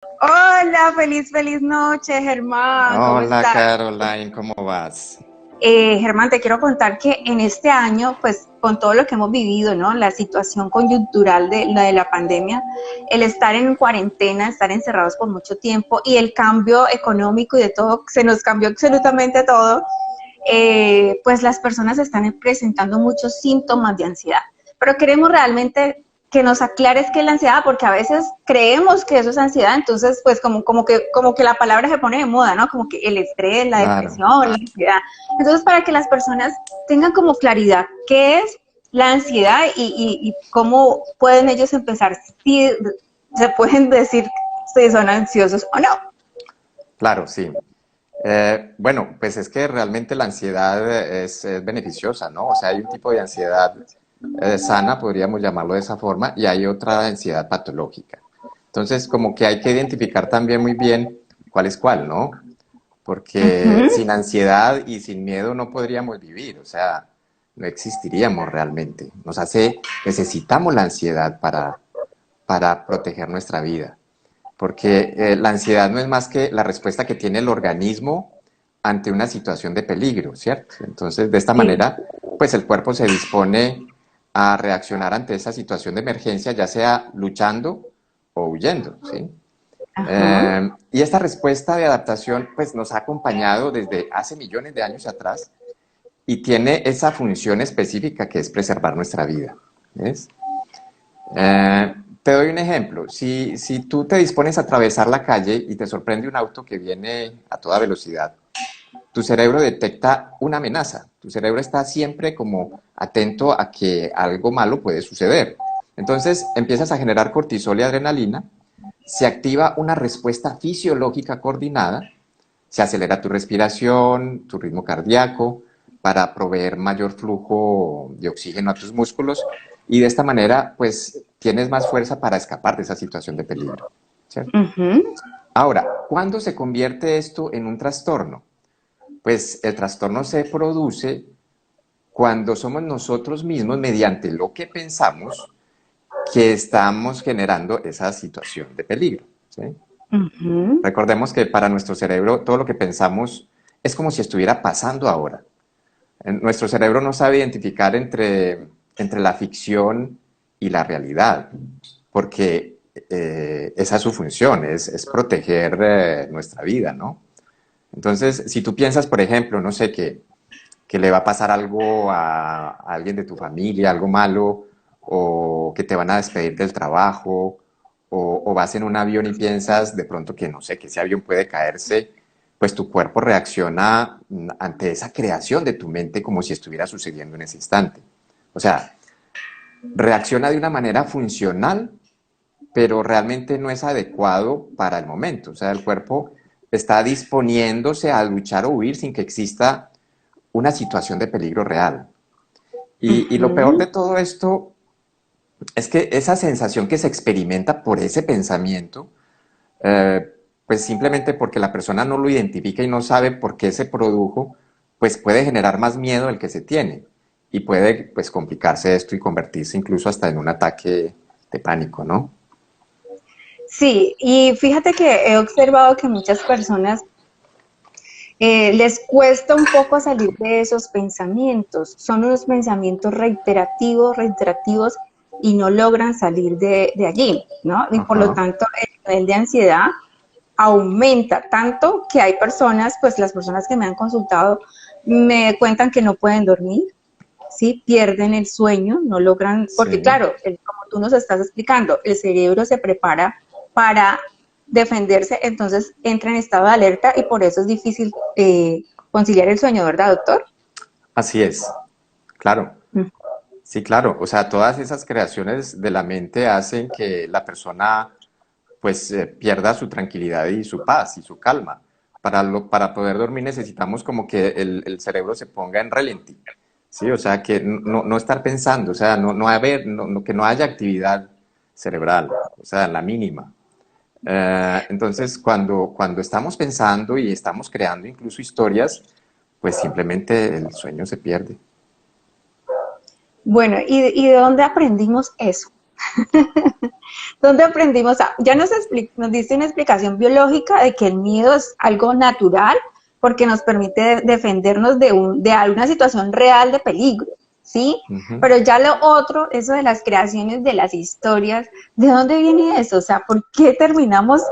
Hola, feliz noche, Germán, ¿cómo Hola estás? Caroline, ¿cómo vas? Germán, te quiero contar que en este año, pues con todo lo que hemos vivido, ¿no? La situación coyuntural de la pandemia, el estar en cuarentena, estar encerrados por mucho tiempo y el cambio económico y de todo, se nos cambió absolutamente todo, pues las personas están presentando muchos síntomas de ansiedad. Pero queremos realmente que nos aclares qué es la ansiedad, porque a veces creemos que eso es ansiedad, entonces pues como que la palabra se pone de moda, ¿no? Como que el estrés, la Claro, depresión, la ansiedad. Entonces, para que las personas tengan como claridad qué es la ansiedad y cómo pueden ellos empezar, si se pueden decir si son ansiosos o no. claro, sí. Bueno, pues es que realmente la ansiedad es beneficiosa, ¿no? O sea, hay un tipo de ansiedad sana, podríamos llamarlo de esa forma, y hay otra ansiedad patológica. Entonces, como que hay que identificar también muy bien cuál es cuál, ¿no? Uh Porque -huh. sin ansiedad y sin miedo no podríamos vivir, o sea, no existiríamos realmente. Necesitamos la ansiedad para proteger nuestra vida. Porque la ansiedad no es más que la respuesta que tiene el organismo ante una situación de peligro, ¿cierto? Entonces, de esta Sí. manera, pues el cuerpo se dispone a reaccionar ante esa situación de emergencia, ya sea luchando o huyendo, ¿sí? Ajá. Y esta respuesta de adaptación, pues nos ha acompañado desde hace millones de años atrás y tiene esa función específica que es preservar nuestra vida, ¿ves? Eh, Te doy un ejemplo. Si tú te dispones a atravesar la calle y te sorprende un auto que viene a toda velocidad, tu cerebro detecta una amenaza. Tu cerebro está siempre como atento a que algo malo puede suceder. Entonces empiezas a generar cortisol y adrenalina, se activa una respuesta fisiológica coordinada, se acelera tu respiración, tu ritmo cardíaco, para proveer mayor flujo de oxígeno a tus músculos y de esta manera pues tienes más fuerza para escapar de esa situación de peligro, ¿cierto? Uh -huh. Ahora, ¿cuándo se convierte esto en un trastorno? Pues el trastorno se produce cuando somos nosotros mismos, mediante lo que pensamos, que estamos generando esa situación de peligro, ¿sí? Uh -huh. Recordemos que para nuestro cerebro todo lo que pensamos es como si estuviera pasando ahora. Nuestro cerebro no sabe identificar entre la ficción y la realidad, porque esa es su función, es proteger nuestra vida, ¿no? Entonces, si tú piensas, por ejemplo, no sé, que le va a pasar algo a alguien de tu familia, algo malo, o que te van a despedir del trabajo, o vas en un avión y piensas de pronto que, no sé, que ese avión puede caerse, pues tu cuerpo reacciona ante esa creación de tu mente como si estuviera sucediendo en ese instante. O sea, reacciona de una manera funcional, pero realmente no es adecuado para el momento. O sea, el cuerpo está disponiéndose a luchar o huir sin que exista una situación de peligro real. Uh Y lo peor -huh. de todo esto es que esa sensación que se experimenta por ese pensamiento, eh, pues simplemente porque la persona no lo identifica y no sabe por qué se produjo, pues puede generar más miedo del que se tiene y puede pues complicarse esto y convertirse incluso hasta en un ataque de pánico, ¿no? Sí, y fíjate que he observado que muchas personas les cuesta un poco salir de esos pensamientos. Son unos pensamientos reiterativos y no logran salir de allí, ¿no? Y por lo Ajá. tanto, el nivel de ansiedad aumenta tanto que hay personas, pues las personas que me han consultado me cuentan que no pueden dormir, ¿sí? Pierden el sueño, no logran, porque Sí. claro, como tú nos estás explicando, el cerebro se prepara para defenderse, entonces entra en estado de alerta y por eso es difícil conciliar el sueño, ¿verdad, doctor? Así es, claro. Mm. Sí, claro. O sea, todas esas creaciones de la mente hacen que la persona pues pierda su tranquilidad y su paz y su calma. Para poder dormir necesitamos como que el cerebro se ponga en ralentí, ¿sí? O sea, que no estar pensando, o sea, que no haya actividad cerebral, o sea, la mínima. Entonces, cuando estamos pensando y estamos creando incluso historias, pues simplemente el sueño se pierde. Bueno, ¿y de dónde aprendimos eso? ¿Dónde aprendimos? Ya nos diste una explicación biológica de que el miedo es algo natural porque nos permite defendernos de alguna situación real de peligro, ¿sí? Ujú. Pero ya lo otro, eso de las creaciones de las historias, ¿de dónde viene eso? O sea, ¿por qué terminamos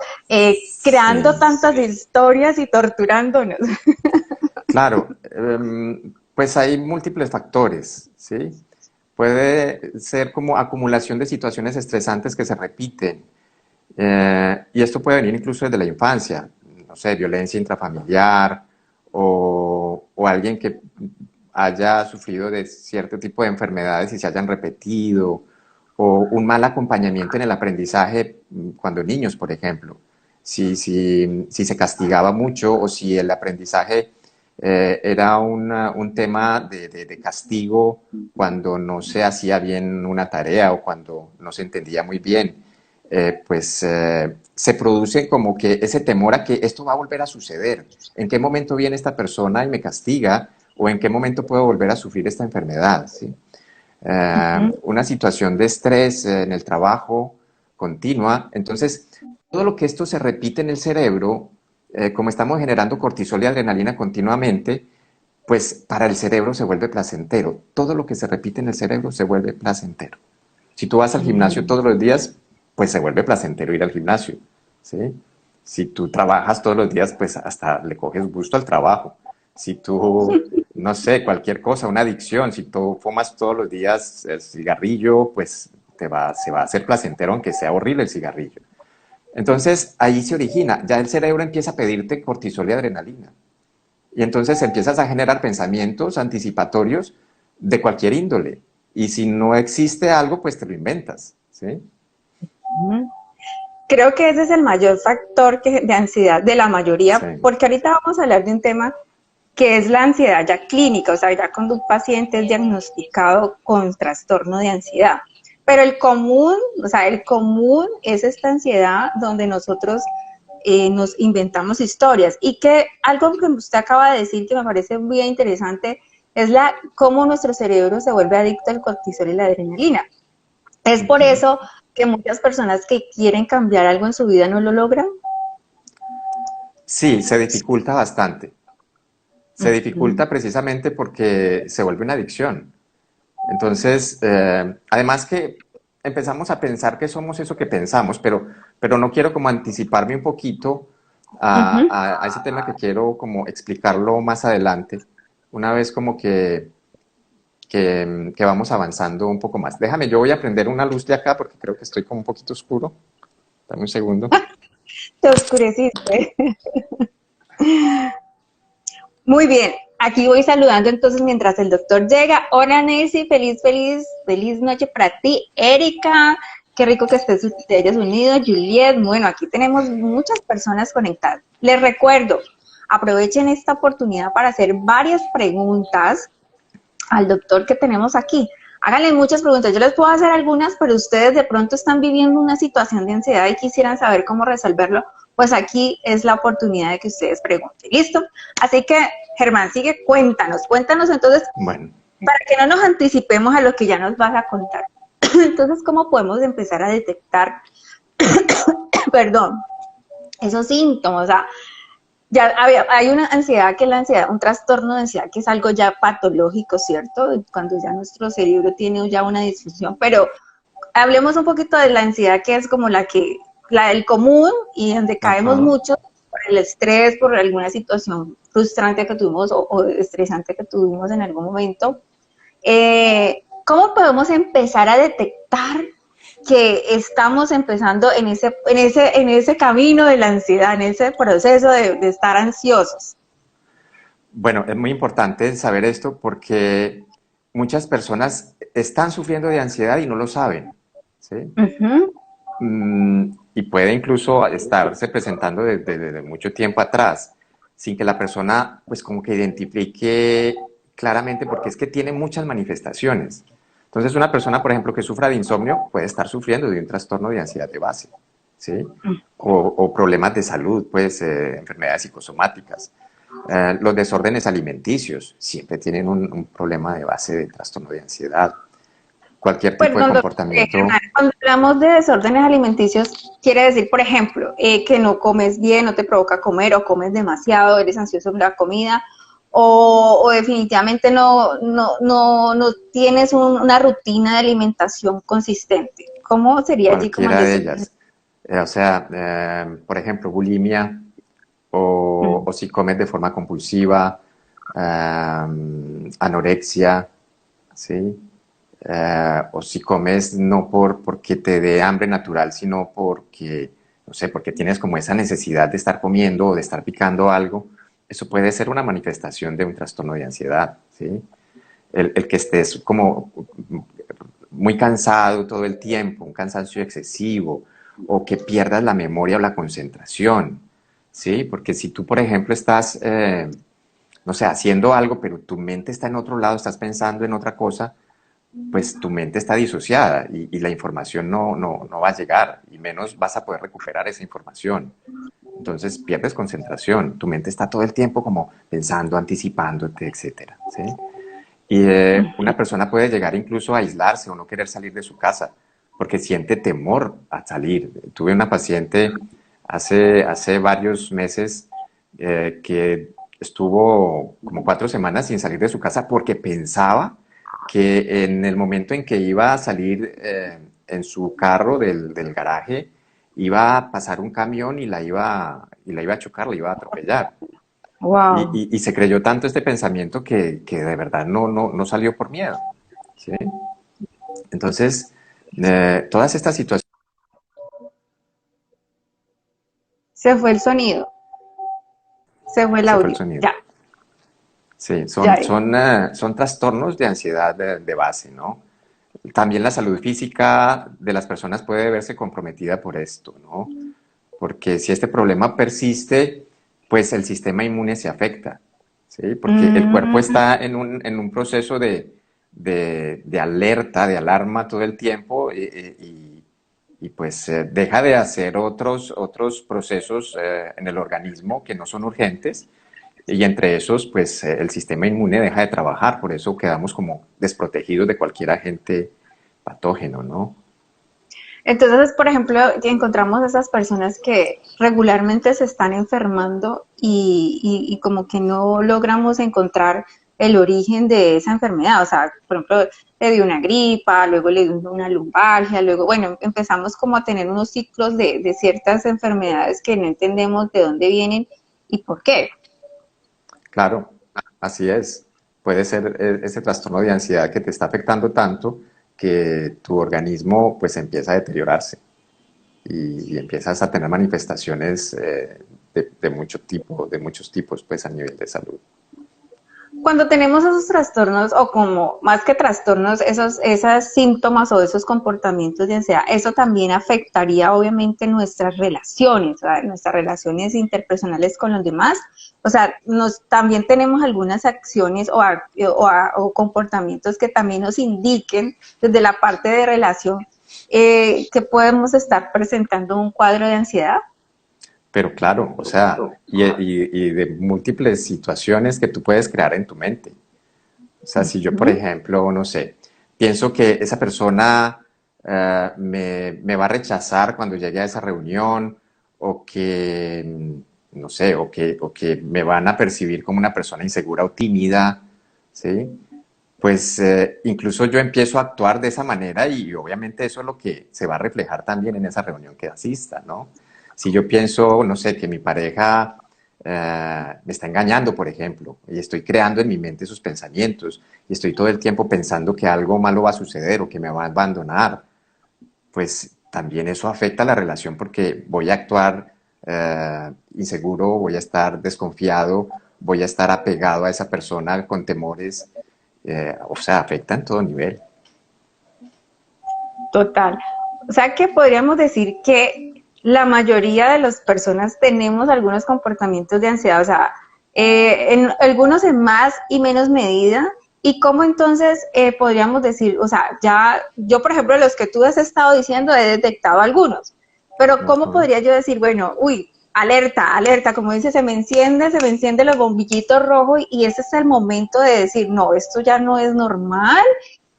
creando Sí, tantas historias y torturándonos? claro, pues hay múltiples factores, ¿sí? Puede ser como acumulación de situaciones estresantes que se repiten, y esto puede venir incluso desde la infancia, no sé, violencia intrafamiliar o alguien que haya sufrido de cierto tipo de enfermedades y se hayan repetido, o un mal acompañamiento en el aprendizaje cuando niños, por ejemplo. Si se castigaba mucho o si el aprendizaje era un tema de castigo cuando no se hacía bien una tarea o cuando no se entendía muy bien, se produce como que ese temor a que esto va a volver a suceder. ¿En qué momento viene esta persona y me castiga? ¿O en qué momento puedo volver a sufrir esta enfermedad? ¿Sí? Una situación de estrés en el trabajo continua. Entonces, todo lo que esto se repite en el cerebro, como estamos generando cortisol y adrenalina continuamente, pues para el cerebro se vuelve placentero. Todo lo que se repite en el cerebro se vuelve placentero. Si tú vas al gimnasio todos los días, pues se vuelve placentero ir al gimnasio, ¿sí? Si tú trabajas todos los días, pues hasta le coges gusto al trabajo. Si tú, no sé, cualquier cosa, una adicción, si tú fumas todos los días el cigarrillo, pues se va a hacer placentero aunque sea horrible el cigarrillo. Entonces ahí se origina, ya el cerebro empieza a pedirte cortisol y adrenalina. Y entonces empiezas a generar pensamientos anticipatorios de cualquier índole. Y si no existe algo, pues te lo inventas, ¿sí? Creo que ese es el mayor factor de ansiedad de la mayoría, Sí. porque ahorita vamos a hablar de un tema que es la ansiedad ya clínica, o sea, ya cuando un paciente es diagnosticado con trastorno de ansiedad. Pero el común, o sea, el común es esta ansiedad donde nosotros nos inventamos historias. Y que algo que usted acaba de decir que me parece muy interesante es cómo nuestro cerebro se vuelve adicto al cortisol y la adrenalina. Es por Ujú. eso que muchas personas que quieren cambiar algo en su vida no lo logran. Sí, se dificulta bastante. Se Ujú. dificulta precisamente porque se vuelve una adicción. Entonces, además que empezamos a pensar que somos eso que pensamos, pero no quiero como anticiparme un poquito Ujú. a ese tema que quiero como explicarlo más adelante, una vez como que vamos avanzando un poco más. Déjame, yo voy a prender una luz de acá porque creo que estoy como un poquito oscuro. Dame un segundo. Te oscureciste. Muy bien, aquí voy saludando entonces mientras el doctor llega. Hola Nancy, feliz noche para ti. Erika, qué rico que te hayas unido. Juliet, bueno, aquí tenemos muchas personas conectadas. Les recuerdo, aprovechen esta oportunidad para hacer varias preguntas al doctor que tenemos aquí. Háganle muchas preguntas. Yo les puedo hacer algunas, pero ustedes de pronto están viviendo una situación de ansiedad y quisieran saber cómo resolverlo, pues aquí es la oportunidad de que ustedes pregunten. ¿Listo? Así que, Germán, sigue, cuéntanos entonces, Bueno, para que no nos anticipemos a lo que ya nos vas a contar. Entonces, ¿cómo podemos empezar a detectar, perdón, esos síntomas? O sea, ya hay una ansiedad que es la ansiedad, un trastorno de ansiedad que es algo ya patológico, ¿cierto? Cuando ya nuestro cerebro tiene ya una disfunción, pero hablemos un poquito de la ansiedad que es como la del común y donde caemos ajá. mucho por el estrés, por alguna situación frustrante que tuvimos o estresante que tuvimos en algún momento. ¿Cómo podemos empezar a detectar que estamos empezando en ese camino de la ansiedad, en ese proceso de estar ansiosos? Bueno, es muy importante saber esto porque muchas personas están sufriendo de ansiedad y no lo saben, ¿sí? Ujú. Y puede incluso estarse presentando desde mucho tiempo atrás, sin que la persona pues como que identifique claramente, porque es que tiene muchas manifestaciones. Entonces una persona, por ejemplo, que sufra de insomnio puede estar sufriendo de un trastorno de ansiedad de base, ¿sí? O problemas de salud, pues enfermedades psicosomáticas. Los desórdenes alimenticios siempre tienen un problema de base de trastorno de ansiedad. Cualquier tipo de Perdón, doctor, comportamiento. cuando hablamos de desórdenes alimenticios, quiere decir, por ejemplo, que no comes bien, no te provoca comer o comes demasiado, eres ansioso por la comida, o definitivamente no tienes una rutina de alimentación consistente. ¿Cómo sería allí como el Cualquiera de desorden? ellas. O sea, por ejemplo, bulimia, o si comes de forma compulsiva, anorexia, ¿sí? O si comes no porque te dé hambre natural, sino porque, no sé, porque tienes como esa necesidad de estar comiendo o de estar picando algo, eso puede ser una manifestación de un trastorno de ansiedad, ¿sí? El que estés como muy cansado todo el tiempo, un cansancio excesivo, o que pierdas la memoria o la concentración, ¿sí? Porque si tú, por ejemplo, estás, no sé, haciendo algo, pero tu mente está en otro lado, estás pensando en otra cosa, pues tu mente está disociada y la información no va a llegar, y menos vas a poder recuperar esa información. Entonces pierdes concentración, tu mente está todo el tiempo como pensando, anticipándote, etcétera, ¿sí? Y una persona puede llegar incluso a aislarse o no querer salir de su casa porque siente temor a salir. Tuve una paciente hace varios meses que estuvo como 4 semanas sin salir de su casa porque pensaba que en el momento en que iba a salir en su carro del garaje, iba a pasar un camión y la iba a chocar, la iba a atropellar. Y, Wow. y se creyó tanto este pensamiento que de verdad no salió por miedo, ¿sí? Entonces, todas estas situaciones Se fue el sonido, se fue el se fue el audio. sonido. Ya, Sí, ya. son trastornos de ansiedad de base, ¿no? También la salud física de las personas puede verse comprometida por esto, ¿no? Porque si este problema persiste, pues el sistema inmune se afecta, ¿sí? Porque el cuerpo Mm, está en un proceso de alerta, de alarma todo el tiempo, y pues deja de hacer otros procesos en el organismo que no son urgentes, y entre esos, pues el sistema inmune deja de trabajar, por eso quedamos como desprotegidos de cualquier agente patógeno, ¿no? Entonces, por ejemplo, encontramos esas personas que regularmente se están enfermando y como que no logramos encontrar el origen de esa enfermedad. O sea, por ejemplo, le dio una gripa, luego le dio una lumbalgia, luego, bueno, empezamos como a tener unos ciclos de ciertas enfermedades que no entendemos de dónde vienen y por qué. Claro, así es. Puede ser ese trastorno de ansiedad que te está afectando tanto que tu organismo pues empieza a deteriorarse y empiezas a tener manifestaciones de muchos tipos pues a nivel de salud. Cuando tenemos esos trastornos, o como más que trastornos, esos síntomas o esos comportamientos de ansiedad, eso también afectaría obviamente nuestras relaciones, ¿verdad? Nuestras relaciones interpersonales con los demás. O sea, también tenemos algunas acciones o comportamientos que también nos indiquen desde la parte de relación que podemos estar presentando un cuadro de ansiedad. Pero claro, o sea, y de múltiples situaciones que tú puedes crear en tu mente. O sea, si yo, por Ujú. ejemplo, no sé, pienso que esa persona me va a rechazar cuando llegue a esa reunión, o que, no sé, o que me van a percibir como una persona insegura o tímida, ¿sí? Pues incluso yo empiezo a actuar de esa manera, y obviamente eso es lo que se va a reflejar también en esa reunión que asista, ¿no? Si yo pienso, no sé, que mi pareja me está engañando, por ejemplo, y estoy creando en mi mente sus pensamientos, y estoy todo el tiempo pensando que algo malo va a suceder o que me va a abandonar, pues también eso afecta la relación porque voy a actuar inseguro, voy a estar desconfiado, voy a estar apegado a esa persona con temores, o sea, afecta en todo nivel. Total. O sea que podríamos decir que la mayoría de las personas tenemos algunos comportamientos de ansiedad, o sea, algunos en más y menos medida. ¿Y cómo entonces podríamos decir, o sea, ya yo, por ejemplo, los que tú has estado diciendo, he detectado algunos, pero ¿cómo Ujú. podría yo decir, bueno, uy, alerta, alerta, como dice, se me enciende los bombillitos rojos y ese es el momento de decir, no, esto ya no es normal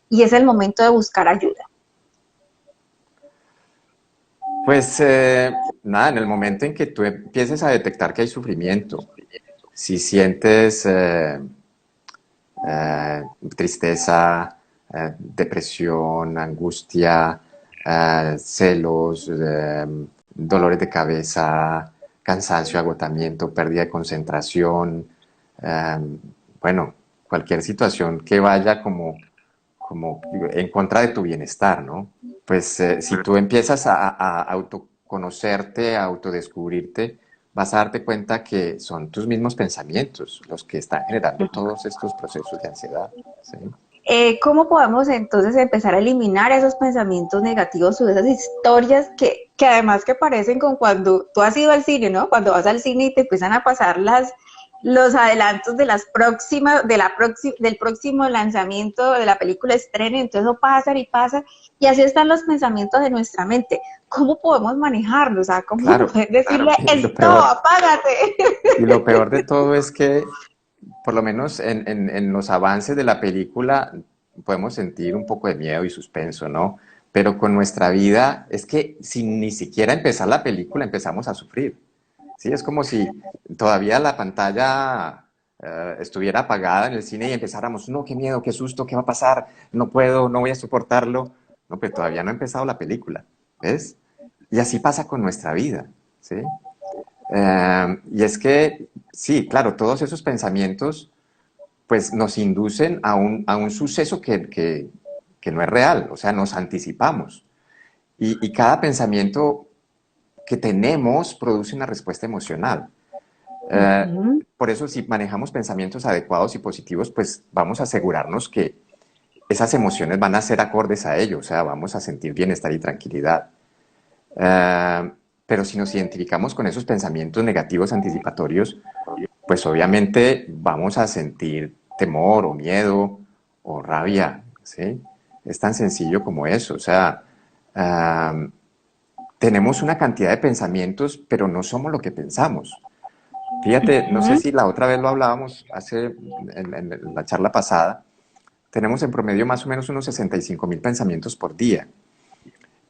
y es el momento de buscar ayuda? Pues nada, en el momento en que tú empieces a detectar que hay sufrimiento, si sientes tristeza, depresión, angustia, celos, dolores de cabeza, cansancio, agotamiento, pérdida de concentración, bueno, cualquier situación que vaya como en contra de tu bienestar, ¿no? Pues si tú empiezas a autoconocerte, a autodescubrirte, vas a darte cuenta que son tus mismos pensamientos los que están generando todos estos procesos de ansiedad, ¿sí? ¿Cómo podemos entonces empezar a eliminar esos pensamientos negativos o esas historias que además que parecen con cuando tú has ido al cine, ¿no? Cuando vas al cine y te empiezan a pasar los adelantos de las próximas, del próximo lanzamiento de la película estreno, entonces eso pasa y pasa, y así están los pensamientos de nuestra mente. ¿Cómo podemos manejarlos? O sea, ¿cómo Claro, poder decirle, y lo stop, peor, apágate? y lo peor de todo es que, por lo menos en los avances de la película, podemos sentir un poco de miedo y suspenso, ¿no? Pero con nuestra vida es que sin ni siquiera empezar la película empezamos a sufrir. Sí, es como si todavía la pantalla estuviera apagada en el cine y empezáramos, no, qué miedo, qué susto, qué va a pasar, no puedo, no voy a soportarlo. No, pero todavía no ha empezado la película, ¿ves? Y así pasa con nuestra vida, ¿sí? Y es que, sí, claro, todos esos pensamientos pues nos inducen a un suceso que no es real, o sea, nos anticipamos. Y cada pensamiento que tenemos produce una respuesta emocional. Por eso, si manejamos pensamientos adecuados y positivos, pues vamos a asegurarnos que esas emociones van a ser acordes a ello, o sea, vamos a sentir bienestar y tranquilidad. Pero si nos identificamos con esos pensamientos negativos anticipatorios, pues obviamente vamos a sentir temor o miedo o rabia, ¿sí? Es tan sencillo como eso, o sea, tenemos una cantidad de pensamientos, pero no somos lo que pensamos. Fíjate, no sé si la otra vez lo hablábamos en la charla pasada, tenemos en promedio más o menos unos 65.000 pensamientos por día.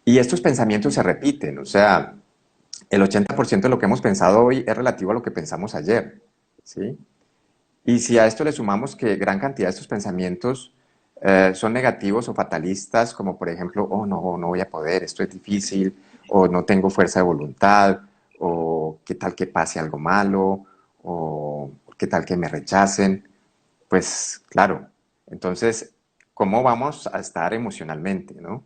Y estos pensamientos se repiten, o sea, el 80% de lo que hemos pensado hoy es relativo a lo que pensamos ayer, ¿sí? Y si a esto le sumamos que gran cantidad de estos pensamientos son negativos o fatalistas, como por ejemplo, oh no, no voy a poder, esto es difícil, o no tengo fuerza de voluntad, o qué tal que pase algo malo, o qué tal que me rechacen, pues claro, entonces, ¿cómo vamos a estar emocionalmente, no?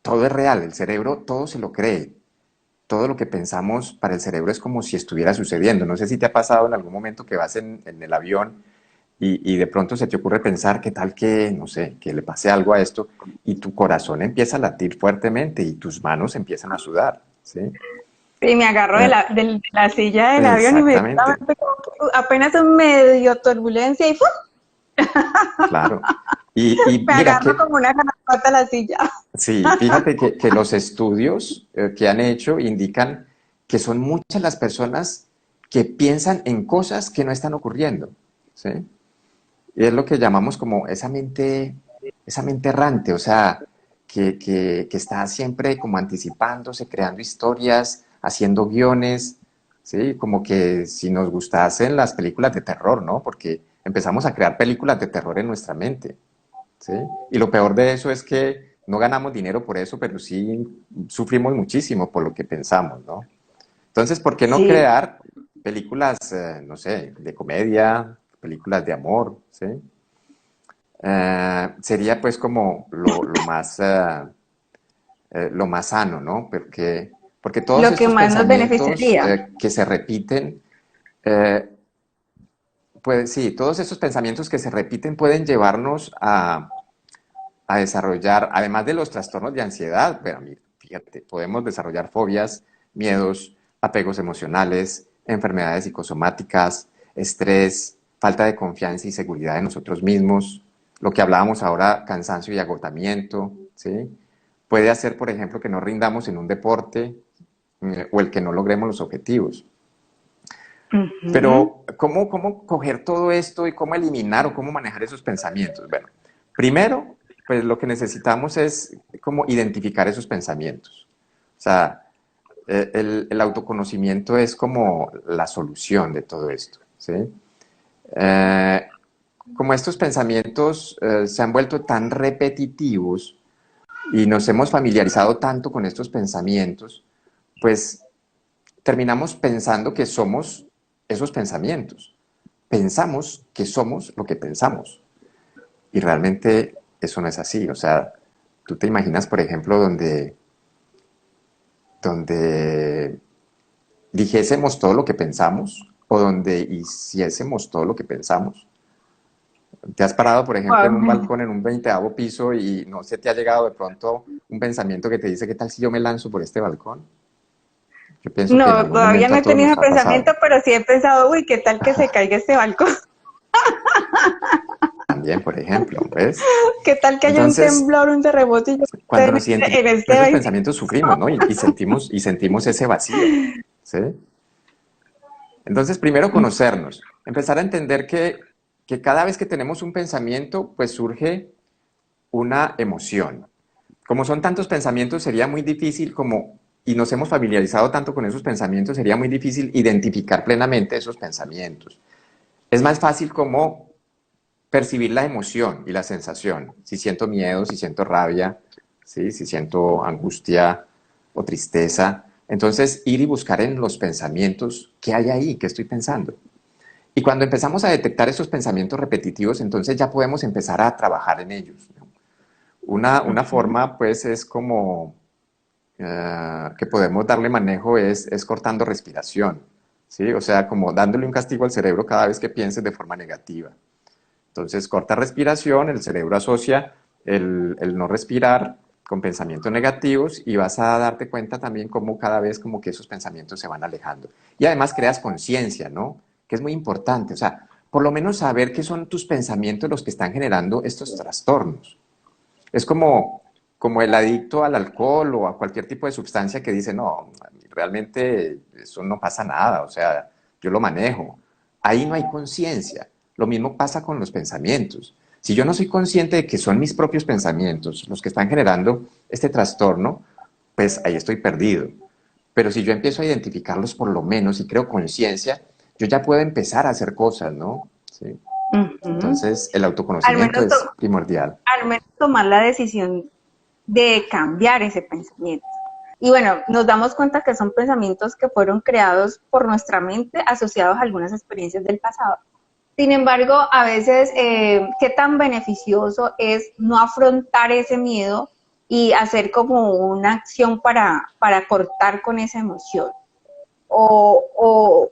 Todo es real, el cerebro todo se lo cree, todo lo que pensamos para el cerebro es como si estuviera sucediendo. No sé si te ha pasado en algún momento que vas en el avión y de pronto se te ocurre pensar qué tal que, no sé, que le pase algo a esto y tu corazón empieza a latir fuertemente y tus manos empiezan a sudar, ¿sí? Y me agarro Eh, de la silla del avión y exactamente, inmediatamente como que apenas un medio turbulencia y ¡fum! claro. Y Me mira agarro que, como una garrapata a la silla. sí, fíjate que los estudios que han hecho indican que son muchas las personas que piensan en cosas que no están ocurriendo, ¿sí? Y es lo que llamamos como esa mente errante, o sea, que está siempre como anticipándose, creando historias, haciendo guiones, ¿sí? Como que si nos gustasen las películas de terror, ¿no? Porque empezamos a crear películas de terror en nuestra mente, ¿sí? Y lo peor de eso es que no ganamos dinero por eso, pero sí sufrimos muchísimo por lo que pensamos, ¿no? Entonces, ¿por qué no Sí, crear películas, no sé, de comedia, películas de amor, ¿sí? Sería pues como lo más sano, ¿no? Porque todos lo que estos más nos pensamientos beneficiaría. que se repiten, eh, pues sí, todos estos pensamientos que se repiten pueden llevarnos a desarrollar, además de los trastornos de ansiedad, pero mira, fíjate, podemos desarrollar fobias, miedos, apegos emocionales, enfermedades psicosomáticas, estrés, falta de confianza y seguridad en nosotros mismos, lo que hablábamos ahora, cansancio y agotamiento, ¿sí? Puede hacer, por ejemplo, que no rindamos en un deporte o el que no logremos los objetivos. Ujú. Pero, ¿cómo coger todo esto y cómo eliminar o cómo manejar esos pensamientos? Bueno, primero, pues lo que necesitamos es como identificar esos pensamientos. O sea, el autoconocimiento es como la solución de todo esto, ¿sí? Eh, como estos pensamientos se han vuelto tan repetitivos y nos hemos familiarizado tanto con estos pensamientos, pues terminamos pensando que somos esos pensamientos. Pensamos que somos lo que pensamos. Y realmente eso no es así. O sea, tú te imaginas, por ejemplo, donde dijésemos todo lo que pensamos o donde hiciésemos todo lo que pensamos. ¿Te has parado, por ejemplo, en un Wow. balcón en un 20º piso y no se te ha llegado de pronto un pensamiento que te dice, ¿qué tal si yo me lanzo por este balcón? Yo pienso que en No, algún todavía momento no a he todos tenido nos ese ha pasado. pensamiento, pero sí he pensado, uy, ¿qué tal que se caiga este balcón? También, por ejemplo, ¿ves? ¿Qué tal que haya un Entonces, temblor, un terremoto y yo esté cuando nos identificamos en con este esos 20? pensamientos, sufrimos, ¿no? Y sentimos ese vacío, ¿sí? Entonces, primero conocernos, empezar a entender que cada vez que tenemos un pensamiento, pues surge una emoción. Como son tantos pensamientos, sería muy difícil como, y nos hemos familiarizado tanto con esos pensamientos, sería muy difícil identificar plenamente esos pensamientos. Es más fácil como percibir la emoción y la sensación. Si siento miedo, si siento rabia, ¿sí? Si siento angustia o tristeza. Entonces, ir y buscar en los pensamientos qué hay ahí, qué estoy pensando. Y cuando empezamos a detectar esos pensamientos repetitivos, entonces ya podemos empezar a trabajar en ellos, ¿no? Una Ujú. forma, pues, es como que podemos darle manejo es cortando respiración, ¿sí? O sea, como dándole un castigo al cerebro cada vez que pienses de forma negativa. Entonces, corta respiración, el cerebro asocia el no respirar con pensamientos negativos y vas a darte cuenta también cómo cada vez como que esos pensamientos se van alejando. Y además creas conciencia, ¿no? Que es muy importante, o sea, por lo menos saber qué son tus pensamientos los que están generando estos trastornos. Es como el adicto al alcohol o a cualquier tipo de sustancia que dice, no, realmente eso no pasa nada, o sea, yo lo manejo. Ahí no hay conciencia. Lo mismo pasa con los pensamientos. Si yo no soy consciente de que son mis propios pensamientos los que están generando este trastorno, pues ahí estoy perdido. Pero si yo empiezo a identificarlos por lo menos y creo conciencia, yo ya puedo empezar a hacer cosas, ¿no? Sí. Ujú. Entonces, el Al autoconocimiento menos, es primordial. al menos tomar la decisión de cambiar ese pensamiento. Y bueno, nos damos cuenta que son pensamientos que fueron creados por nuestra mente asociados a algunas experiencias del pasado. Sin embargo, a veces, ¿qué tan beneficioso es no afrontar ese miedo y hacer como una acción para cortar con esa emoción? O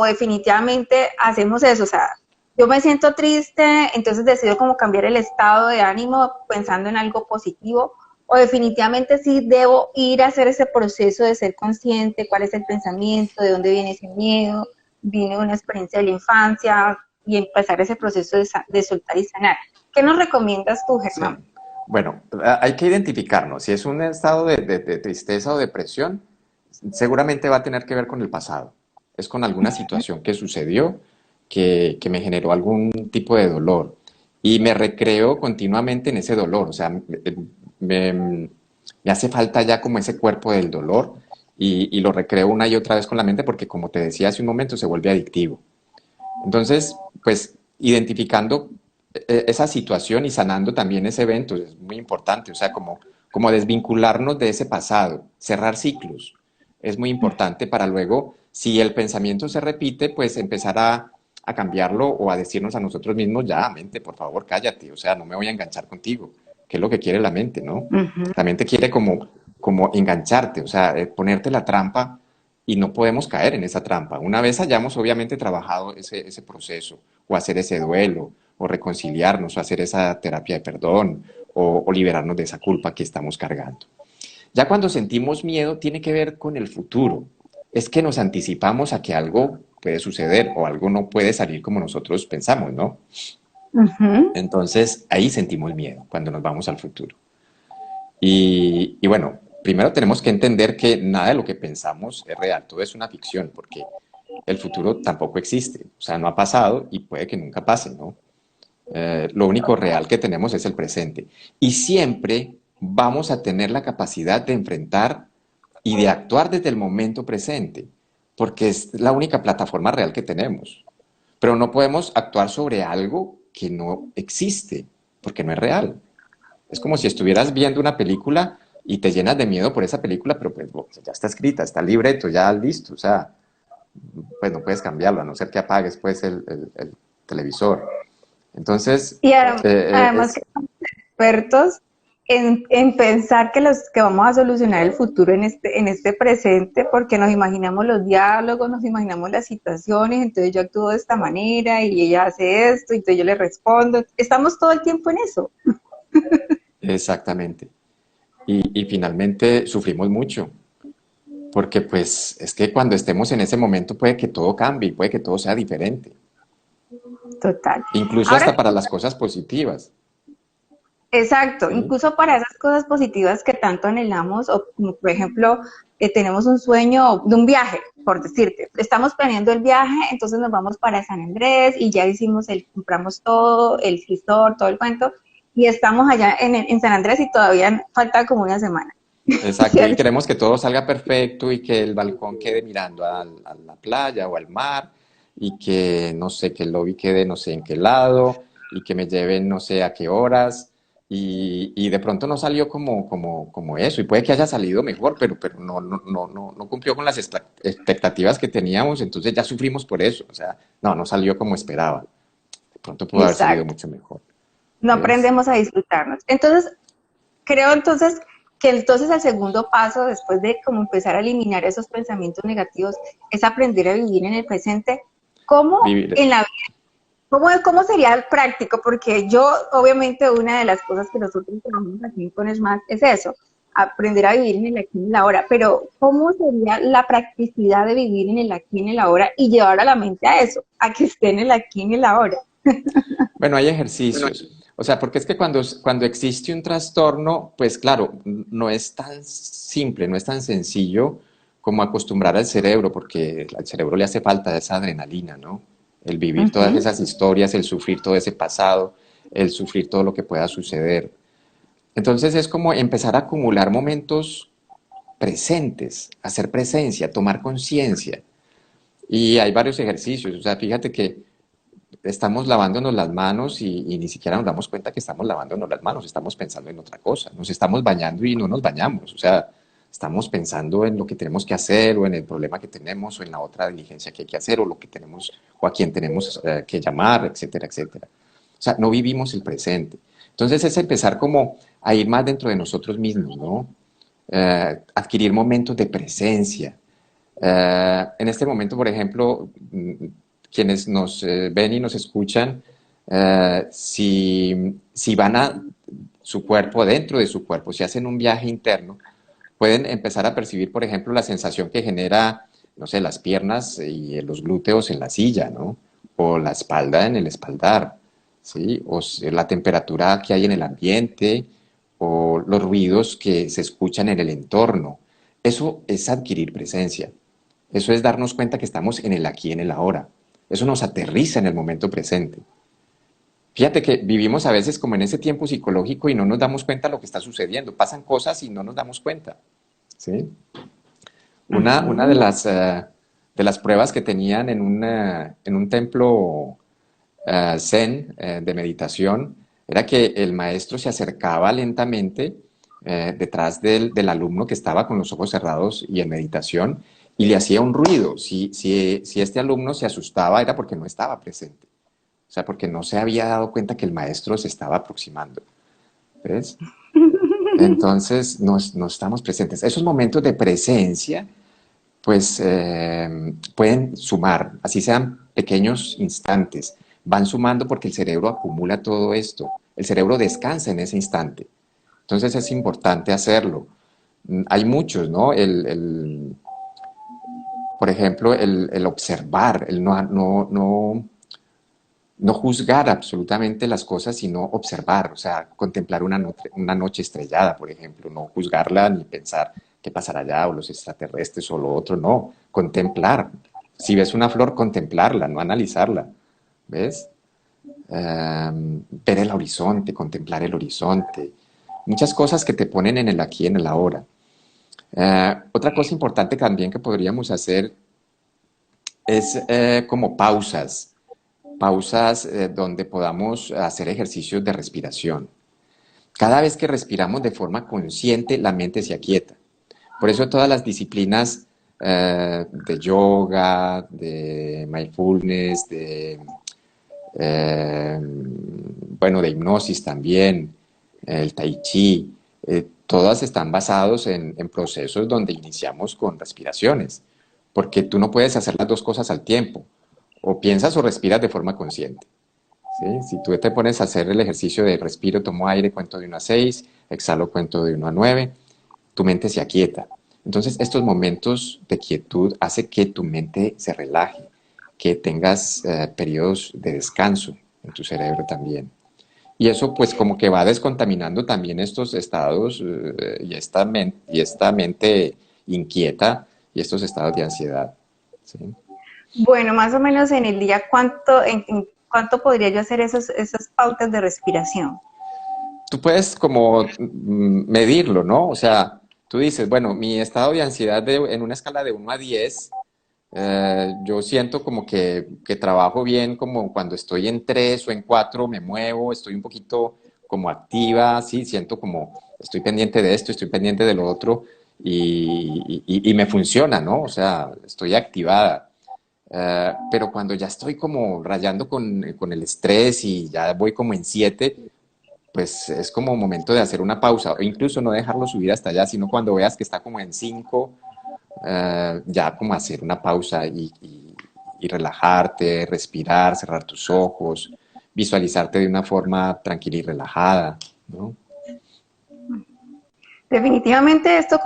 definitivamente hacemos eso, o sea, yo me siento triste, entonces decido como cambiar el estado de ánimo pensando en algo positivo, o definitivamente sí debo ir a hacer ese proceso de ser consciente, cuál es el pensamiento, de dónde viene ese miedo, viene una experiencia de la infancia y empezar ese proceso de soltar y sanar. ¿Qué nos recomiendas tú, Sí. Germán? Bueno, hay que identificarnos. Si es un estado de tristeza o depresión, seguramente va a tener que ver con el pasado. Es con alguna situación que sucedió que me generó algún tipo de dolor. Y me recreo continuamente en ese dolor. O sea, me hace falta ya como ese cuerpo del dolor y lo recreo una y otra vez con la mente porque, como te decía hace un momento, se vuelve adictivo. Entonces, pues identificando esa situación y sanando también ese evento es muy importante, o sea, como desvincularnos de ese pasado, cerrar ciclos, es muy importante para luego, si el pensamiento se repite, pues empezar a cambiarlo o a decirnos a nosotros mismos, ya, mente, por favor, cállate, o sea, no me voy a enganchar contigo, que es lo que quiere la mente, ¿no? Ujú. La mente quiere como engancharte, o sea, ponerte la trampa y no podemos caer en esa trampa. Una vez hayamos obviamente trabajado ese proceso, o hacer ese duelo, o reconciliarnos, o hacer esa terapia de perdón, o liberarnos de esa culpa que estamos cargando. Ya cuando sentimos miedo tiene que ver con el futuro. Es que nos anticipamos a que algo puede suceder o algo no puede salir como nosotros pensamos, ¿no? Ujú. Entonces ahí sentimos miedo cuando nos vamos al futuro. Y bueno, primero tenemos que entender que nada de lo que pensamos es real, todo es una ficción, porque el futuro tampoco existe, o sea, no ha pasado y puede que nunca pase, ¿no? Lo único real que tenemos es el presente. Y siempre vamos a tener la capacidad de enfrentar y de actuar desde el momento presente, porque es la única plataforma real que tenemos. Pero no podemos actuar sobre algo que no existe, porque no es real. Es como si estuvieras viendo una película y te llenas de miedo por esa película, pero pues ya está escrita, está el libreto, ya listo, o sea, pues no puedes cambiarlo, a no ser que apagues pues el televisor. Entonces, Y además que es somos expertos en pensar que los que vamos a solucionar el futuro en este presente, porque nos imaginamos los diálogos, nos imaginamos las situaciones, entonces yo actúo de esta manera y ella hace esto, y entonces yo le respondo. Estamos todo el tiempo en eso. exactamente. Y finalmente sufrimos mucho, porque pues es que cuando estemos en ese momento puede que todo cambie, puede que todo sea diferente, Total. incluso Ahora, hasta para las cosas positivas, exacto, ¿sí? incluso para esas cosas positivas que tanto anhelamos, o como por ejemplo, tenemos un sueño de un viaje, por decirte, estamos planeando el viaje, entonces nos vamos para San Andrés y ya hicimos compramos todo, el resort, todo el cuento, y estamos allá en San Andrés y todavía falta como una semana, Exacto, y ¿cierto? queremos que todo salga perfecto y que el balcón quede mirando a la playa o al mar y que, no sé, que el lobby quede no sé en qué lado y que me lleven no sé a qué horas y de pronto no salió como eso y puede que haya salido mejor, pero no cumplió con las expectativas que teníamos, entonces ya sufrimos por eso, o sea, no salió como esperaba, de pronto pudo haber salido Exacto. mucho mejor, No ¿ves? aprendemos a disfrutarnos. Entonces, creo entonces que entonces el segundo paso, después de como empezar a eliminar esos pensamientos negativos, es aprender a vivir en el presente. ¿Cómo Vivir. en la vida? ¿Cómo sería práctico? Porque yo, obviamente, una de las cosas que nosotros trabajamos aquí con Smart es eso, aprender a vivir en el aquí y en la ahora. Pero, ¿cómo sería la practicidad de vivir en el aquí y en el ahora y llevar a la mente a eso, a que esté en el aquí y en el ahora? Bueno, hay ejercicios. O sea, porque es que cuando existe un trastorno, pues claro, no es tan simple, no es tan sencillo como acostumbrar al cerebro, porque al cerebro le hace falta esa adrenalina, ¿no? El vivir todas Ujú. esas historias, el sufrir todo ese pasado, el sufrir todo lo que pueda suceder. Entonces es como empezar a acumular momentos presentes, hacer presencia, tomar conciencia. Y hay varios ejercicios. O sea, fíjate que estamos lavándonos las manos y ni siquiera nos damos cuenta que estamos lavándonos las manos, estamos pensando en otra cosa, nos estamos bañando y no nos bañamos, o sea, estamos pensando en lo que tenemos que hacer o en el problema que tenemos o en la otra diligencia que hay que hacer o lo que tenemos o a quien tenemos que llamar, etcétera, etcétera. O sea, no vivimos el presente. Entonces es empezar como a ir más dentro de nosotros mismos, ¿no? Adquirir momentos de presencia, en este momento, por ejemplo, quienes nos ven y nos escuchan, si van a su cuerpo, dentro de su cuerpo, si hacen un viaje interno, pueden empezar a percibir, por ejemplo, la sensación que genera, no sé, las piernas y los glúteos en la silla, ¿no? O la espalda en el espaldar, ¿sí? La temperatura que hay en el ambiente, o los ruidos que se escuchan en el entorno. Eso es adquirir presencia. Eso es darnos cuenta que estamos en el aquí y en el ahora. Eso nos aterriza en el momento presente. Fíjate que vivimos a veces como en ese tiempo psicológico y no nos damos cuenta de lo que está sucediendo. Pasan cosas y no nos damos cuenta. ¿Sí? Una Ujú. de las pruebas que tenían en un templo zen de meditación era que el maestro se acercaba lentamente detrás del alumno que estaba con los ojos cerrados y en meditación y le hacía un ruido. Si este alumno se asustaba era porque no estaba presente, o sea, porque no se había dado cuenta que el maestro se estaba aproximando. ¿Ves? Entonces no estamos presentes. Esos momentos de presencia pues pueden sumar, así sean pequeños instantes, van sumando porque el cerebro acumula todo esto, el cerebro descansa en ese instante, entonces es importante hacerlo. Hay muchos, ¿no? Por ejemplo, el observar, el no juzgar absolutamente las cosas, sino observar, o sea, contemplar una noche estrellada, por ejemplo, no juzgarla ni pensar qué pasará allá o los extraterrestres o lo otro, no, contemplar. Si ves una flor, contemplarla, no analizarla, ¿ves? Ver el horizonte, contemplar el horizonte, muchas cosas que te ponen en el aquí y en el ahora. Otra cosa importante también que podríamos hacer es como pausas donde podamos hacer ejercicios de respiración. Cada vez que respiramos de forma consciente, la mente se aquieta. Por eso todas las disciplinas de yoga, de mindfulness, bueno, de hipnosis también, el tai chi, todas están basados en procesos donde iniciamos con respiraciones, porque tú no puedes hacer las dos cosas al tiempo, o piensas o respiras de forma consciente. ¿Sí? Si tú te pones a hacer el ejercicio de respiro, tomo aire, cuento de 1 a 6, exhalo, cuento de 1 a 9, tu mente se aquieta. Entonces, estos momentos de quietud hacen que tu mente se relaje, que tengas periodos de descanso en tu cerebro también. Y eso pues como que va descontaminando también estos estados y esta mente inquieta y estos estados de ansiedad. ¿Sí? Bueno, más o menos en el día, en cuánto podría yo hacer esas pautas de respiración? Tú puedes como medirlo, ¿no? O sea, tú dices, bueno, mi estado de ansiedad en una escala de 1 a 10, yo siento como que trabajo bien como cuando estoy en 3 o en 4, me muevo, estoy un poquito como activa, sí, siento como estoy pendiente de esto, estoy pendiente de lo otro y me funciona, ¿no? O sea, estoy activada. Pero cuando ya estoy como rayando con el estrés y ya voy como en 7, pues es como momento de hacer una pausa, o incluso no dejarlo subir hasta allá, sino cuando veas que está como en 5, ya como hacer una pausa y relajarte, respirar, cerrar tus ojos, visualizarte de una forma tranquila y relajada, ¿no? Definitivamente esto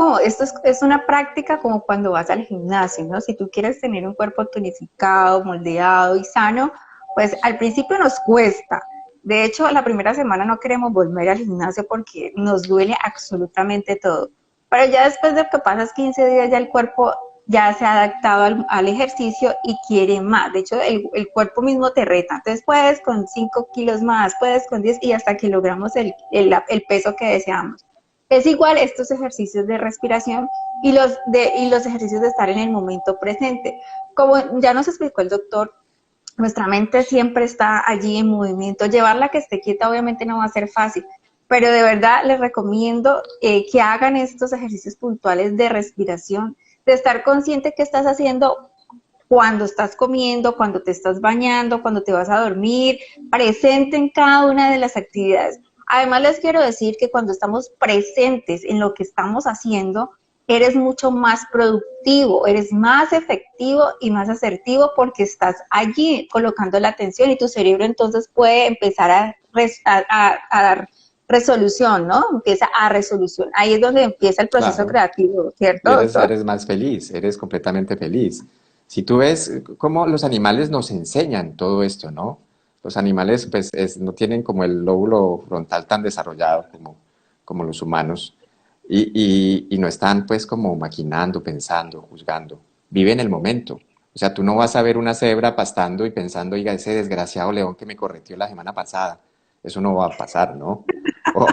es una práctica como cuando vas al gimnasio, ¿no? Si tú quieres tener un cuerpo tonificado, moldeado y sano, pues al principio nos cuesta. De hecho, la primera semana no queremos volver al gimnasio porque nos duele absolutamente todo. Pero ya después de que pasas 15 días, ya el cuerpo ya se ha adaptado al ejercicio y quiere más. De hecho, el cuerpo mismo te reta. Entonces puedes con 5 kilos más, puedes con 10 y hasta que logramos el peso que deseamos. Es igual estos ejercicios de respiración y los ejercicios de estar en el momento presente. Como ya nos explicó el doctor, nuestra mente siempre está allí en movimiento. Llevarla que esté quieta obviamente no va a ser fácil, pero de verdad les recomiendo que hagan estos ejercicios puntuales de respiración, de estar consciente que estás haciendo cuando estás comiendo, cuando te estás bañando, cuando te vas a dormir, presente en cada una de las actividades. Además, les quiero decir que cuando estamos presentes en lo que estamos haciendo, eres mucho más productivo, eres más efectivo y más asertivo porque estás allí colocando la atención y tu cerebro entonces puede empezar a dar resolución, ¿no? Empieza a resolución. Ahí es donde empieza el proceso Claro. creativo, Y ¿cierto, eres, doctor? eres más feliz, eres completamente feliz. Si tú ves cómo los animales nos enseñan todo esto, ¿no? Los animales pues no tienen como el lóbulo frontal tan desarrollado como los humanos y no están pues como maquinando, pensando, juzgando. Viven el momento. O sea, tú no vas a ver una cebra pastando y pensando, oiga, ese desgraciado león que me correteó la semana pasada. Eso no va a pasar, ¿no? O,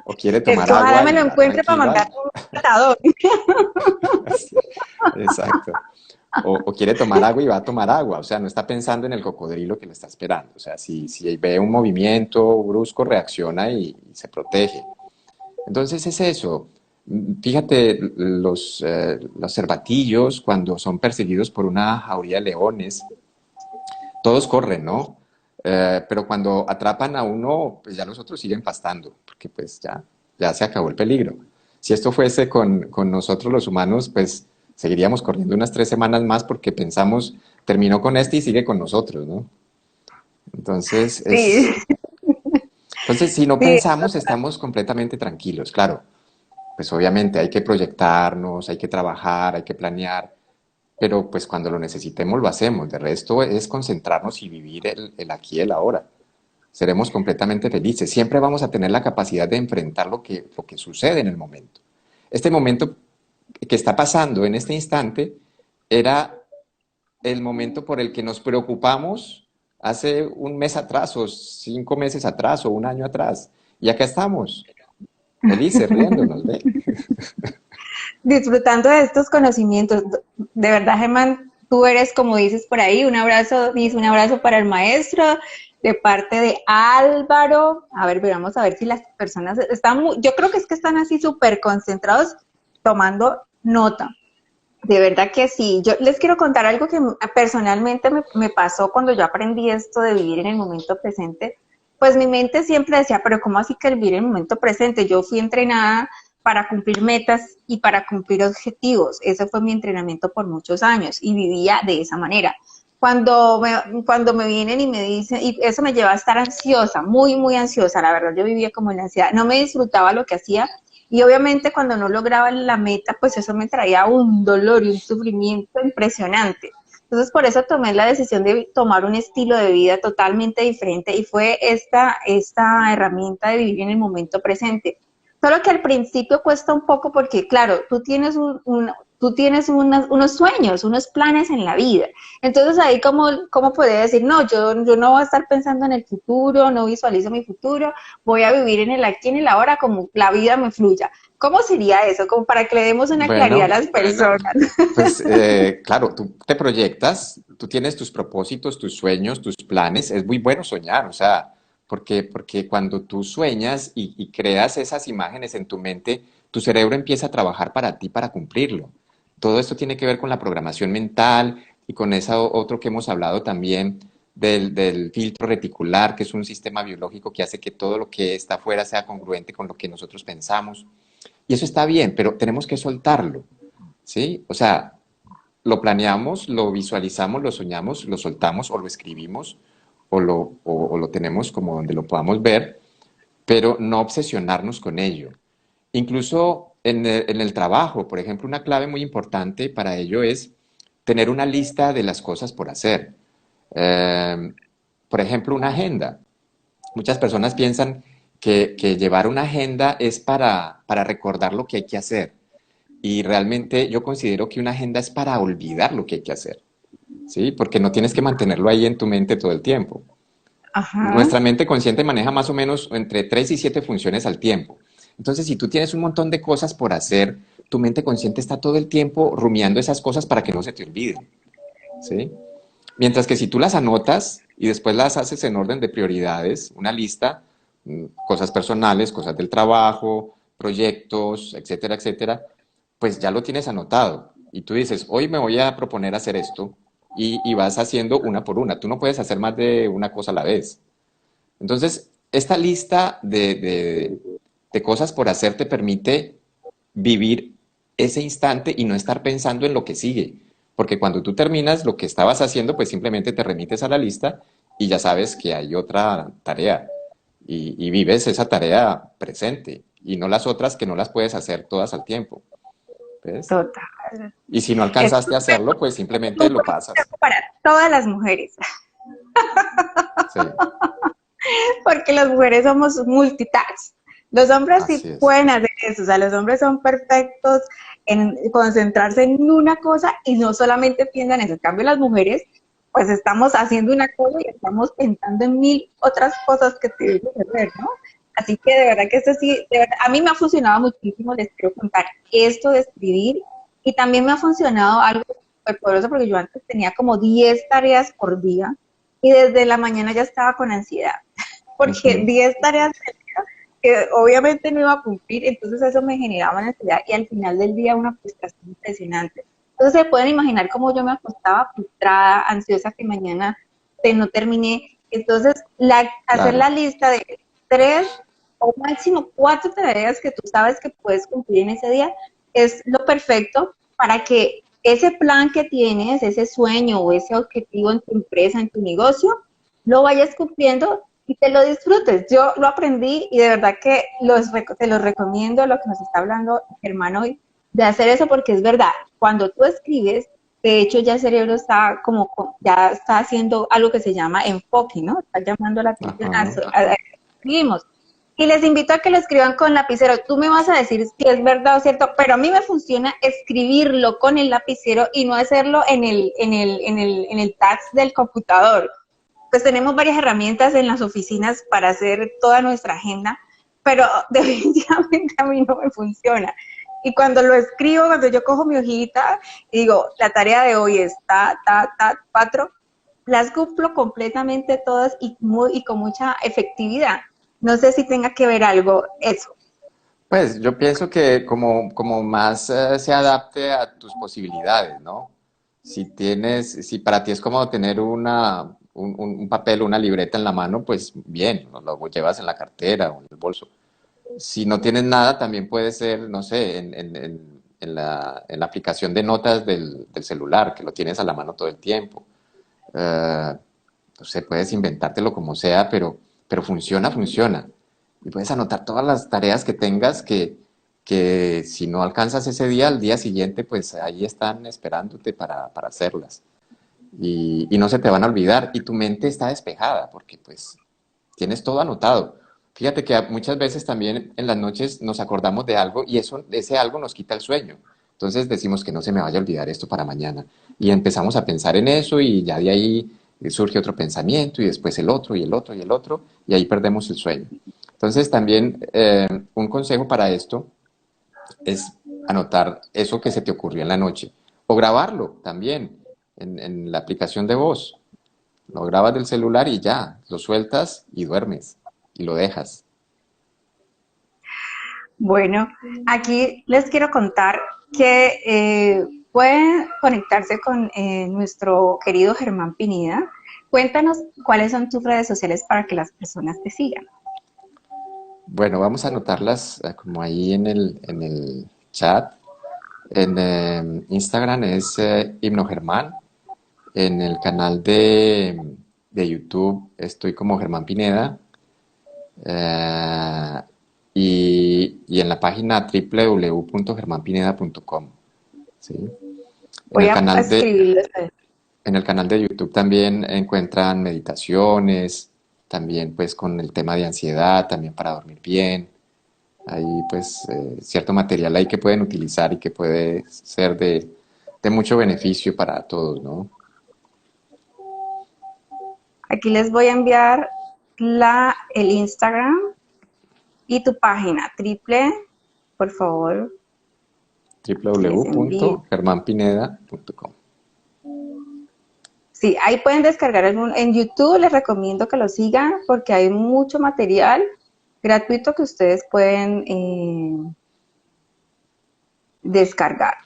o quiere Es tomar que ojalá agua me lo y va encuentre para tranquilo. mandar un tratador. Sí, exacto. O quiere tomar agua y va a tomar agua, o sea, no está pensando en el cocodrilo que le está esperando. O sea, si ve un movimiento brusco, reacciona y se protege. Entonces es eso. Fíjate, los cervatillos, cuando son perseguidos por una jauría de leones, todos corren, ¿no? Pero cuando atrapan a uno, pues ya los otros siguen pastando, porque pues ya se acabó el peligro. Si esto fuese con nosotros los humanos, pues seguiríamos corriendo unas 3 semanas más porque pensamos, terminó con este y sigue con nosotros, ¿no? Entonces, Sí, entonces si no sí, pensamos, estamos completamente tranquilos, claro. Pues obviamente hay que proyectarnos, hay que trabajar, hay que planear, pero pues cuando lo necesitemos lo hacemos. De resto es concentrarnos y vivir el aquí y el ahora. Seremos completamente felices. Siempre vamos a tener la capacidad de enfrentar lo que sucede en el momento. Este momento que está pasando en este instante era el momento por el que nos preocupamos hace un mes atrás o 5 meses atrás o un año atrás. Y acá estamos, felices, riéndonos, ¿ve? disfrutando de estos conocimientos. De verdad, Germán, tú eres, como dices por ahí, un abrazo, dice un abrazo para el maestro, de parte de Álvaro. A ver, vamos a ver si las personas están yo creo que es que están así súper concentrados tomando nota. De verdad que sí. Yo les quiero contar algo que personalmente me pasó cuando yo aprendí esto de vivir en el momento presente. Pues mi mente siempre decía, pero ¿cómo así que el vivir en el momento presente? Yo fui entrenada para cumplir metas y para cumplir objetivos. Ese fue mi entrenamiento por muchos años y vivía de esa manera. Cuando me vienen y me dicen, y eso me lleva a estar ansiosa, muy, muy ansiosa, la verdad, yo vivía como en la ansiedad, no me disfrutaba lo que hacía, y obviamente cuando no lograba la meta, pues eso me traía un dolor y un sufrimiento impresionante. Entonces por eso tomé la decisión de tomar un estilo de vida totalmente diferente, y fue esta herramienta de vivir en el momento presente. Solo que al principio cuesta un poco porque, claro, tú tienes unos sueños, unos planes en la vida. Entonces ahí cómo podría decir, no, yo no voy a estar pensando en el futuro, no visualizo mi futuro, voy a vivir en el aquí y en el ahora como la vida me fluya. ¿Cómo sería eso? Como para que le demos una claridad a las personas. Pues claro, tú te proyectas, tú tienes tus propósitos, tus sueños, tus planes, es muy bueno soñar, o sea, porque cuando tú sueñas y creas esas imágenes en tu mente, tu cerebro empieza a trabajar para ti, para cumplirlo. Todo esto tiene que ver con la programación mental y con eso otro que hemos hablado también del filtro reticular, que es un sistema biológico que hace que todo lo que está afuera sea congruente con lo que nosotros pensamos. Y eso está bien, pero tenemos que soltarlo, ¿sí? O sea, lo planeamos, lo visualizamos, lo soñamos, lo soltamos o lo escribimos o lo tenemos como donde lo podamos ver, pero no obsesionarnos con ello. Incluso en el trabajo, por ejemplo, una clave muy importante para ello es tener una lista de las cosas por hacer. Eh, por ejemplo, una agenda. Muchas personas piensan que llevar una agenda es para recordar lo que hay que hacer. Y realmente yo considero que una agenda es para olvidar lo que hay que hacer, ¿sí? Porque no tienes que mantenerlo ahí en tu mente todo el tiempo. Ajá. Nuestra mente consciente maneja más o menos entre 3 y 7 funciones al tiempo. Entonces, si tú tienes un montón de cosas por hacer, tu mente consciente está todo el tiempo rumiando esas cosas para que no se te olviden, ¿sí? Mientras que si tú las anotas y después las haces en orden de prioridades, una lista, cosas personales, cosas del trabajo, proyectos, etcétera, etcétera, pues ya lo tienes anotado. Y tú dices, hoy me voy a proponer hacer esto y vas haciendo una por una. Tú no puedes hacer más de una cosa a la vez. Entonces, esta lista de cosas por hacer te permite vivir ese instante y no estar pensando en lo que sigue. Porque cuando tú terminas lo que estabas haciendo, pues simplemente te remites a la lista y ya sabes que hay otra tarea. Y vives esa tarea presente y no las otras que no las puedes hacer todas al tiempo. ¿Ves? Total. Y si no Es alcanzaste a hacerlo, pues simplemente un lo pasas. consejo para todas las mujeres, Sí, porque las mujeres somos multitask. Los hombres sí así es. pueden hacer eso, o sea, los hombres son perfectos en concentrarse en una cosa y no solamente piensan en eso. En cambio, las mujeres, pues estamos haciendo una cosa y estamos pensando en mil otras cosas que tenemos que hacer, ¿no? Así que de verdad que esto sí, de verdad, a mí me ha funcionado muchísimo, les quiero contar esto de escribir, y también me ha funcionado algo súper poderoso porque yo antes tenía como 10 tareas por día y desde la mañana ya estaba con ansiedad, porque Ujú, 10 tareas que obviamente no iba a cumplir, entonces eso me generaba ansiedad y al final del día una frustración impresionante. Entonces se pueden imaginar cómo yo me acostaba frustrada, ansiosa que mañana no terminé. Entonces, hacer la claro, lista de 3 o máximo 4 tareas que tú sabes que puedes cumplir en ese día es lo perfecto para que ese plan que tienes, ese sueño o ese objetivo en tu empresa, en tu negocio, lo vayas cumpliendo y te lo disfrutes. Yo lo aprendí y de verdad que te los recomiendo, lo que nos está hablando Germán hoy, de hacer eso porque es verdad, cuando tú escribes, de hecho ya el cerebro está ya está haciendo algo que se llama enfoque, ¿no? Está llamando la atención ajá, a escribimos. Y les invito a que lo escriban con lapicero. Tú me vas a decir si es verdad o cierto, pero a mí me funciona escribirlo con el lapicero y no hacerlo en el tax del computador. Pues tenemos varias herramientas en las oficinas para hacer toda nuestra agenda, pero definitivamente a mí no me funciona. Y cuando lo escribo, cuando yo cojo mi hojita y digo, la tarea de hoy es 4, las cumplo completamente todas y con mucha efectividad. No sé si tenga que ver algo eso. Pues yo pienso que como más se adapte a tus posibilidades, ¿no? Si para ti es cómodo tener un papel, una libreta en la mano, pues bien, lo llevas en la cartera o en el bolso. Si no tienes nada, también puede ser, no sé, en la aplicación de notas del celular, que lo tienes a la mano todo el tiempo. No sé, puedes inventártelo como sea, pero funciona, funciona. Y puedes anotar todas las tareas que tengas que si no alcanzas ese día, al día siguiente, pues ahí están esperándote para hacerlas. Y no se te van a olvidar. Y tu mente está despejada porque pues tienes todo anotado. Fíjate que muchas veces también en las noches nos acordamos de algo y ese algo nos quita el sueño. Entonces decimos que no se me vaya a olvidar esto para mañana. Y empezamos a pensar en eso y ya de ahí surge otro pensamiento y después el otro y el otro y el otro y ahí perdemos el sueño. Entonces también un consejo para esto es anotar eso que se te ocurrió en la noche o grabarlo también en la aplicación de voz. Lo grabas del celular y ya, lo sueltas y duermes y lo dejas. Bueno, aquí les quiero contar que pueden conectarse con nuestro querido Germán Pineda. Cuéntanos cuáles son tus redes sociales para que las personas te sigan. Bueno, vamos a anotarlas como ahí en el chat. En Instagram es Himnogermán. En el canal de YouTube estoy como Germán Pineda. eh, y en la página www.germanpineda.com. ¿Sí? En Voy el a canal de, escribirles. En el canal de YouTube también encuentran meditaciones, también pues con el tema de ansiedad, también para dormir bien. Hay pues cierto material ahí que pueden utilizar y que puede ser de mucho beneficio para todos, ¿no? Aquí les voy a enviar el Instagram y tu página, por favor, que les envíe. www.germanpineda.com. Sí, ahí pueden descargar en YouTube, les recomiendo que lo sigan porque hay mucho material gratuito que ustedes pueden descargar.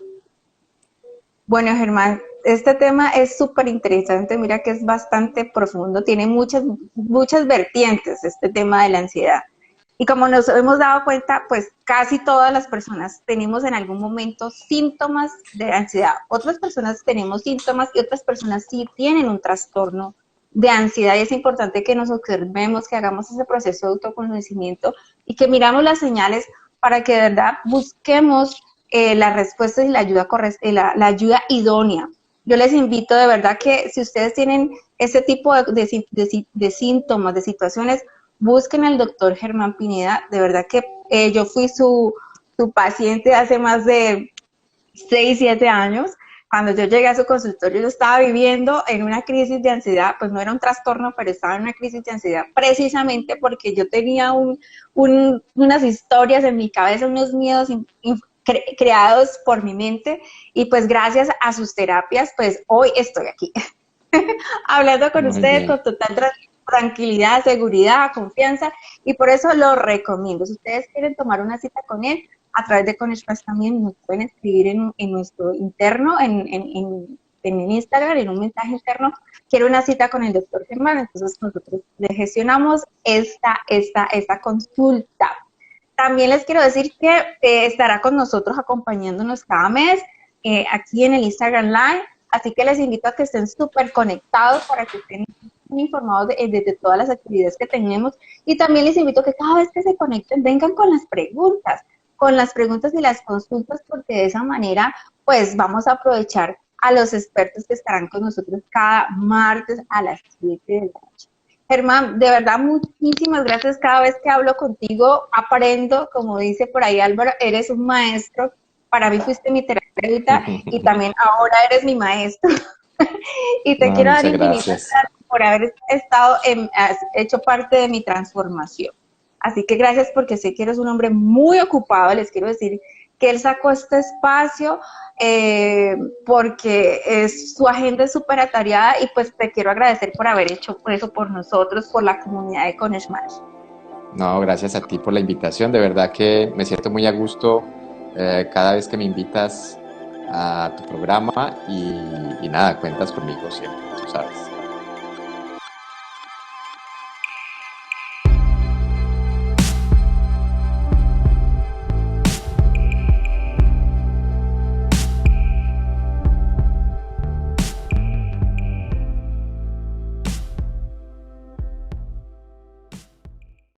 Bueno, Germán, este tema es súper interesante, mira que es bastante profundo, tiene muchas vertientes este tema de la ansiedad. Y como nos hemos dado cuenta, pues casi todas las personas tenemos en algún momento síntomas de ansiedad. Otras personas tenemos síntomas y otras personas sí tienen un trastorno de ansiedad y es importante que nos observemos, que hagamos ese proceso de autoconocimiento y que miramos las señales para que de verdad busquemos las respuestas y la ayuda idónea. Yo les invito de verdad que si ustedes tienen ese tipo de síntomas, de situaciones, busquen al doctor Germán Pineda. De verdad que yo fui su paciente hace más de 6, 7 años. Cuando yo llegué a su consultorio, yo estaba viviendo en una crisis de ansiedad, pues no era un trastorno, pero estaba en una crisis de ansiedad, precisamente porque yo tenía unas historias en mi cabeza, unos miedos creados por mi mente, y pues gracias a sus terapias, pues hoy estoy aquí, hablando con Muy ustedes bien. con total tranquilidad, seguridad, confianza, y por eso lo recomiendo. Si ustedes quieren tomar una cita con él, a través de Conexpress también nos pueden escribir en nuestro interno, en Instagram, en un mensaje interno, quiero una cita con el doctor Germán, entonces nosotros le gestionamos esta consulta. También les quiero decir que estará con nosotros acompañándonos cada mes aquí en el Instagram Live, así que les invito a que estén súper conectados para que estén informados de todas las actividades que tenemos y también les invito a que cada vez que se conecten vengan con las preguntas y las consultas porque de esa manera pues vamos a aprovechar a los expertos que estarán con nosotros cada martes a las 7 de la noche. Germán, de verdad, muchísimas gracias. Cada vez que hablo contigo, aprendo, como dice por ahí Álvaro, eres un maestro. Para mí fuiste mi terapeuta y también ahora eres mi maestro. Y te No, quiero dar muchas infinitas gracias. gracias por haber has hecho parte de mi transformación. Así que gracias porque sé que eres un hombre muy ocupado. Les quiero decir que él sacó este espacio porque su agenda es súper atareada y pues te quiero agradecer por haber hecho eso por nosotros, por la comunidad de Conexmash. No, gracias a ti por la invitación. De verdad que me siento muy a gusto cada vez que me invitas a tu programa y nada, cuentas conmigo siempre, tú sabes.